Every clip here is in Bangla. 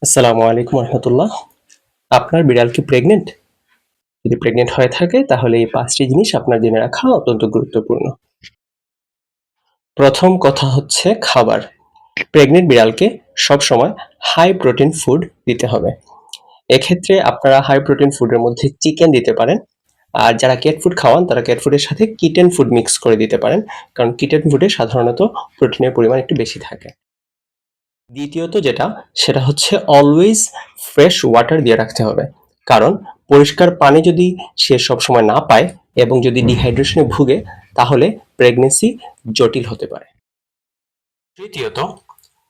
আসসালামু আলাইকুম রহমতুল্লাহ। আপনার বিড়াল কি প্রেগনেন্ট? যদি প্রেগনেন্ট হয়ে থাকে তাহলে এই ৫টি জিনিস আপনার জেনে রাখা অত্যন্ত গুরুত্বপূর্ণ। প্রথম কথা হচ্ছে খাবার। প্রেগনেন্ট বিড়ালকে সবসময় হাই প্রোটিন ফুড দিতে হবে। এক্ষেত্রে আপনারা হাই প্রোটিন ফুডের মধ্যে চিকেন দিতে পারেন। আর যারা ক্যাট ফুড খাওয়ান তারা ক্যাট ফুডের সাথে কিটেন ফুড মিক্স করে দিতে পারেন, কারণ কিটেন ফুডে সাধারণত প্রোটিনের পরিমাণ একটু বেশি থাকে। দ্বিতীয়ত যেটা, সেটা হচ্ছে অলওয়েজ ফ্রেশ ওয়াটার দিয়ে রাখতে হবে, কারণ পরিষ্কার পানি যদি সে সবসময় না পায় এবং যদি ডিহাইড্রেশনে ভুগে তাহলে প্রেগনেন্সি জটিল হতে পারে। তৃতীয়ত,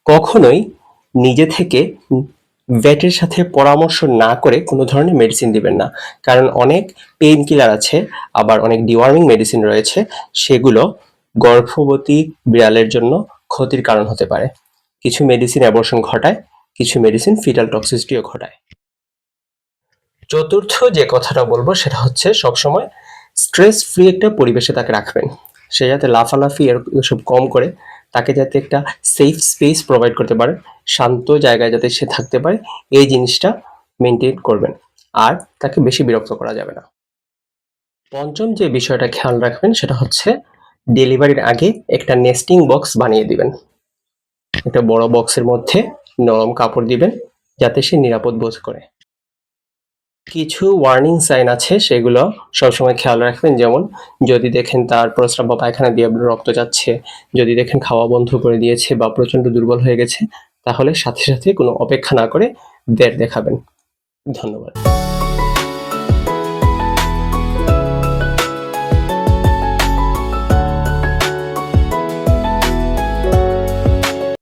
কখনোই নিজে থেকে ভেটের সাথে পরামর্শ না করে কোনো ধরনের মেডিসিন দিবেন না, কারণ অনেক পেইন কিলার আছে, আবার অনেক ডিওয়ার্মিং মেডিসিন রয়েছে, সেগুলো গর্ভবতী বিড়ালের জন্য ক্ষতির কারণ হতে পারে। কিছু মেডিসিন অ্যাবর্শন ঘটায়, কিছু মেডিসিন ফিটাল টক্সিসিটিও ঘটায়। চতুর্থ যে কথাটা বলবো সেটা হচ্ছে সবসময় স্ট্রেস ফ্রি একটা পরিবেশে তাকে রাখবেন। সে যাতে লাফালাফি এসব কম করে, তাকে যাতে একটা সেফ স্পেস প্রোভাইড করতে পারে, শান্ত জায়গায় যাতে সে থাকতে পারে, এই জিনিসটা মেনটেন করবেন। আর তাকে বেশি বিরক্ত করা যাবে না। পঞ্চম যে বিষয়টা খেয়াল রাখবেন সেটা হচ্ছে ডেলিভারির আগে একটা নেস্টিং বক্স বানিয়ে দিবেন। একটা বড় বক্সের মধ্যে নরম কাপড় দিবেন যাতে সে নিরাপদ বোধ করে। কিছু ওয়ার্নিং সাইন আছে, সেগুলো সবসময় খেয়াল রাখবেন। যেমন যদি দেখেন তার প্রস্রাব বা পায়খানা দিয়ে রক্ত যাচ্ছে, যদি দেখেন খাওয়া বন্ধ করে দিয়েছে বা প্রচন্ড দুর্বল হয়ে গেছে, তাহলে সাথে সাথে কোনো অপেক্ষা না করে ভেট দেখাবেন। ধন্যবাদ।